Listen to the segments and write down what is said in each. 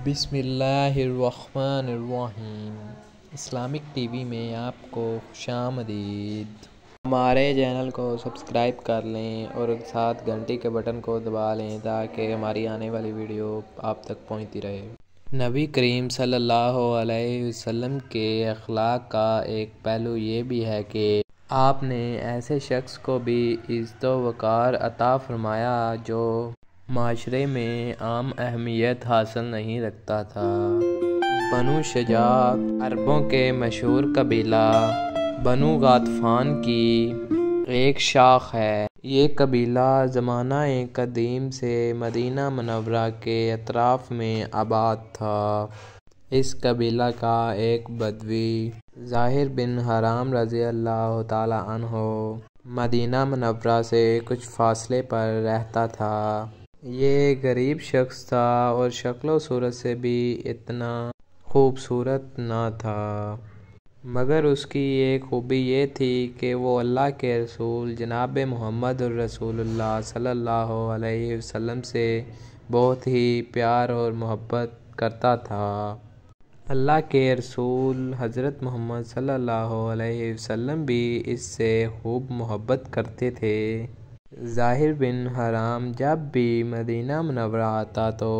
بسم اللہ الرحمن الرحیم۔ اسلامک ٹی وی میں آپ کو خوش آمدید۔ ہمارے چینل کو سبسکرائب کر لیں اور ساتھ گھنٹی کے بٹن کو دبا لیں تاکہ ہماری آنے والی ویڈیو آپ تک پہنچتی رہے۔ نبی کریم صلی اللہ علیہ وسلم کے اخلاق کا ایک پہلو یہ بھی ہے کہ آپ نے ایسے شخص کو بھی عزت و وقار عطا فرمایا جو معاشرے میں عام اہمیت حاصل نہیں رکھتا تھا۔ بنو شجاع عربوں کے مشہور قبیلہ بنو غطفان کی ایک شاخ ہے۔ یہ قبیلہ زمانہ قدیم سے مدینہ منورہ کے اطراف میں آباد تھا۔ اس قبیلہ کا ایک بدوی زاہر بن حرام رضی اللہ تعالی عنہ مدینہ منورہ سے کچھ فاصلے پر رہتا تھا۔ یہ غریب شخص تھا اور شکل و صورت سے بھی اتنا خوبصورت نہ تھا، مگر اس کی ایک خوبی یہ تھی کہ وہ اللہ کے رسول جناب محمد الرسول اللہ صلی اللہ علیہ وسلم سے بہت ہی پیار اور محبت کرتا تھا۔ اللہ کے رسول حضرت محمد صلی اللہ علیہ وسلم بھی اس سے خوب محبت کرتے تھے۔ زاہر بن حرام جب بھی مدینہ منورہ آتا تو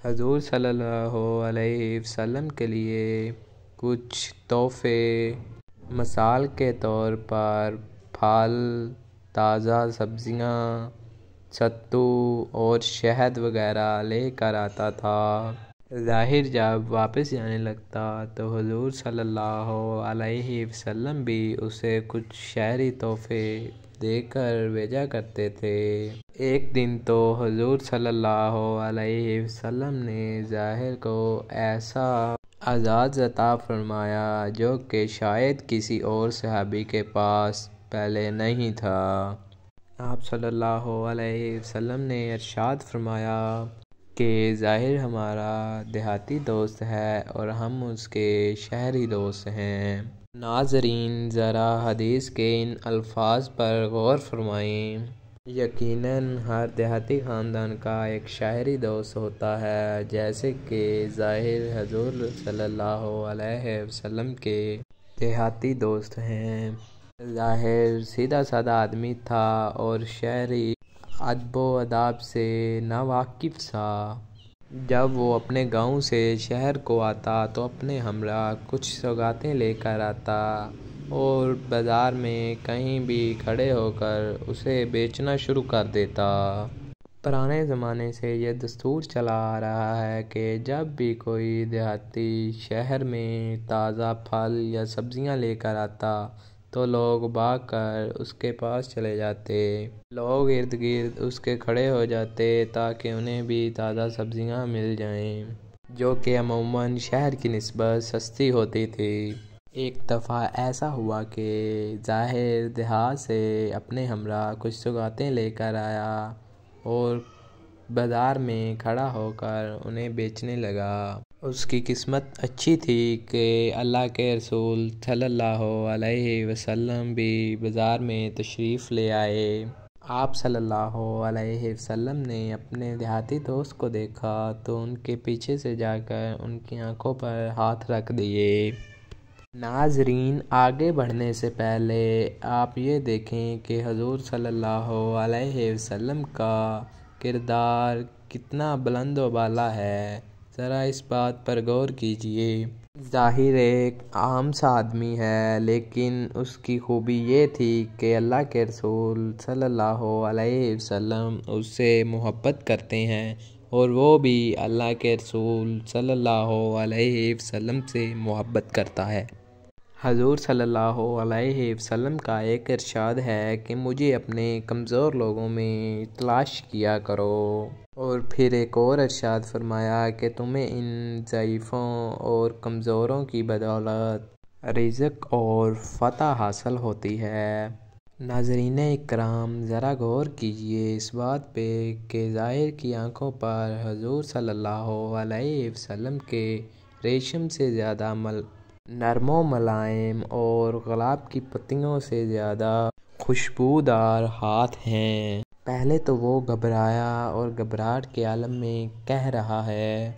حضور صلی اللہ علیہ وسلم کے لیے کچھ تحفے مثال کے طور پر پھل، تازہ سبزیاں، ستو اور شہد وغیرہ لے کر آتا تھا۔ زاہر جب واپس جانے لگتا تو حضور صلی اللہ علیہ وسلم بھی اسے کچھ شہری تحفے دے کر بھیجا کرتے تھے۔ ایک دن تو حضور صلی اللہ علیہ وسلم نے زاہر کو ایسا اعزاز عطا فرمایا جو کہ شاید کسی اور صحابی کے پاس پہلے نہیں تھا۔ آپ صلی اللہ علیہ وسلم نے ارشاد فرمایا کہ زاہر ہمارا دیہاتی دوست ہے اور ہم اس کے شہری دوست ہیں۔ ناظرین، ذرا حدیث کے ان الفاظ پر غور فرمائیں۔ یقیناً ہر دیہاتی خاندان کا ایک شہری دوست ہوتا ہے، جیسے کہ زاہر حضور صلی اللہ علیہ وسلم کے دیہاتی دوست ہیں۔ زاہر سیدھا سادہ آدمی تھا اور شہری ادب و آداب سے ناواقف تھا۔ جب وہ اپنے گاؤں سے شہر کو آتا تو اپنے ہمراہ کچھ سوغاتیں لے کر آتا اور بازار میں کہیں بھی کھڑے ہو کر اسے بیچنا شروع کر دیتا۔ پرانے زمانے سے یہ دستور چلا آ رہا ہے کہ جب بھی کوئی دیہاتی شہر میں تازہ پھل یا سبزیاں لے کر آتا تو لوگ بھاگ کر اس کے پاس چلے جاتے۔ لوگ ارد گرد اس کے کھڑے ہو جاتے تاکہ انہیں بھی تازہ سبزیاں مل جائیں، جو کہ عموماً شہر کی نسبت سستی ہوتی تھی۔ ایک دفعہ ایسا ہوا کہ زاہر دیہات سے اپنے ہمراہ کچھ سوغاتیں لے کر آیا اور بازار میں کھڑا ہو کر انہیں بیچنے لگا۔ اس کی قسمت اچھی تھی کہ اللہ کے رسول صلی اللہ علیہ وسلم بھی بازار میں تشریف لے آئے۔ آپ صلی اللہ علیہ وسلم نے اپنے دیہاتی دوست کو دیکھا تو ان کے پیچھے سے جا کر ان کی آنکھوں پر ہاتھ رکھ دیے۔ ناظرین، آگے بڑھنے سے پہلے آپ یہ دیکھیں کہ حضور صلی اللہ علیہ وسلم کا کردار کتنا بلند و بالا ہے، ذرا اس بات پر غور کیجئے۔ ظاہر ایک عام سا آدمی ہے، لیکن اس کی خوبی یہ تھی کہ اللہ کے رسول صلی اللہ علیہ وسلم اس سے محبت کرتے ہیں اور وہ بھی اللہ کے رسول صلی اللہ علیہ وسلم سے محبت کرتا ہے۔ حضور صلی اللہ علیہ وسلم کا ایک ارشاد ہے کہ مجھے اپنے کمزور لوگوں میں تلاش کیا کرو، اور پھر ایک اور ارشاد فرمایا کہ تمہیں ان ضعیفوں اور کمزوروں کی بدولت رزق اور فتح حاصل ہوتی ہے۔ ناظرین اکرام، ذرا غور کیجئے اس بات پہ کہ ظاہر کی آنکھوں پر حضور صلی اللہ علیہ وسلم کے ریشم سے زیادہ نرم و ملائم اور گلاب کی پتیوں سے زیادہ خوشبودار ہاتھ ہیں۔ پہلے تو وہ گھبرایا اور گھبراہٹ کے عالم میں کہہ رہا ہے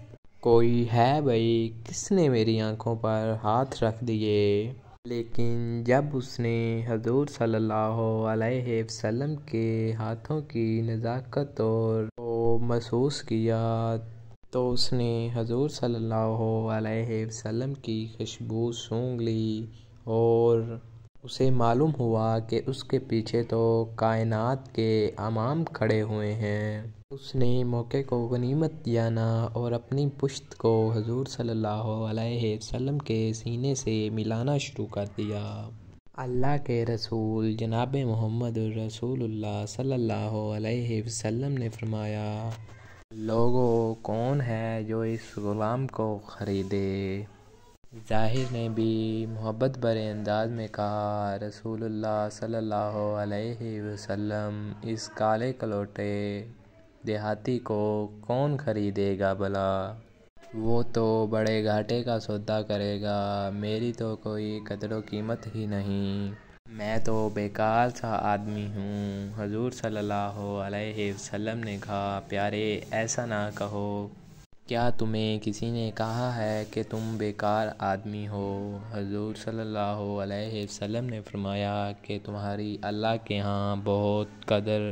کوئی ہے بھائی کس نے میری آنکھوں پر ہاتھ رکھ دیے؟ لیکن جب اس نے حضور صلی اللہ علیہ وسلم کے ہاتھوں کی نزاکت اور کو محسوس کیا تو اس نے حضور صلی اللہ علیہ وسلم کی خوشبو سونگھ لی اور اسے معلوم ہوا کہ اس کے پیچھے تو کائنات کے امام کھڑے ہوئے ہیں۔ اس نے موقع کو غنیمت جانا اور اپنی پشت کو حضور صلی اللہ علیہ وسلم کے سینے سے ملانا شروع کر دیا۔ اللہ کے رسول جناب محمد رسول اللہ صلی اللہ علیہ وسلم نے فرمایا، لوگو کون ہے جو اس غلام کو خریدے؟ ظاہر نے بھی محبت بھرے انداز میں کہا، رسول اللہ صلی اللہ علیہ وسلم، اس کالے کلوٹے دیہاتی کو کون خریدے گا بھلا؟ وہ تو بڑے گھاٹے کا سودا کرے گا، میری تو کوئی قدر و قیمت ہی نہیں، میں تو بیکار سا آدمی ہوں۔ حضور صلی اللہ علیہ وسلم نے کہا، پیارے ایسا نہ کہو، کیا تمہیں کسی نے کہا ہے کہ تم بیکار آدمی ہو؟ حضور صلی اللہ علیہ وسلم نے فرمایا کہ تمہاری اللہ کے ہاں بہت قدر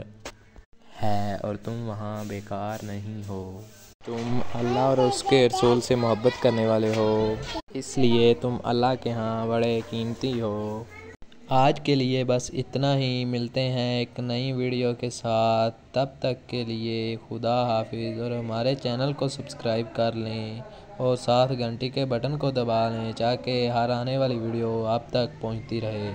ہے اور تم وہاں بیکار نہیں ہو، تم اللہ اور اس کے رسول سے محبت کرنے والے ہو، اس لیے تم اللہ کے ہاں بڑے قیمتی ہو۔ آج کے لیے بس اتنا ہی، ملتے ہیں ایک نئی ویڈیو کے ساتھ، تب تک کے لیے خدا حافظ، اور ہمارے چینل کو سبسکرائب کر لیں اور ساتھ گھنٹی کے بٹن کو دبا لیں تاکہ ہر آنے والی ویڈیو آپ تک پہنچتی رہے۔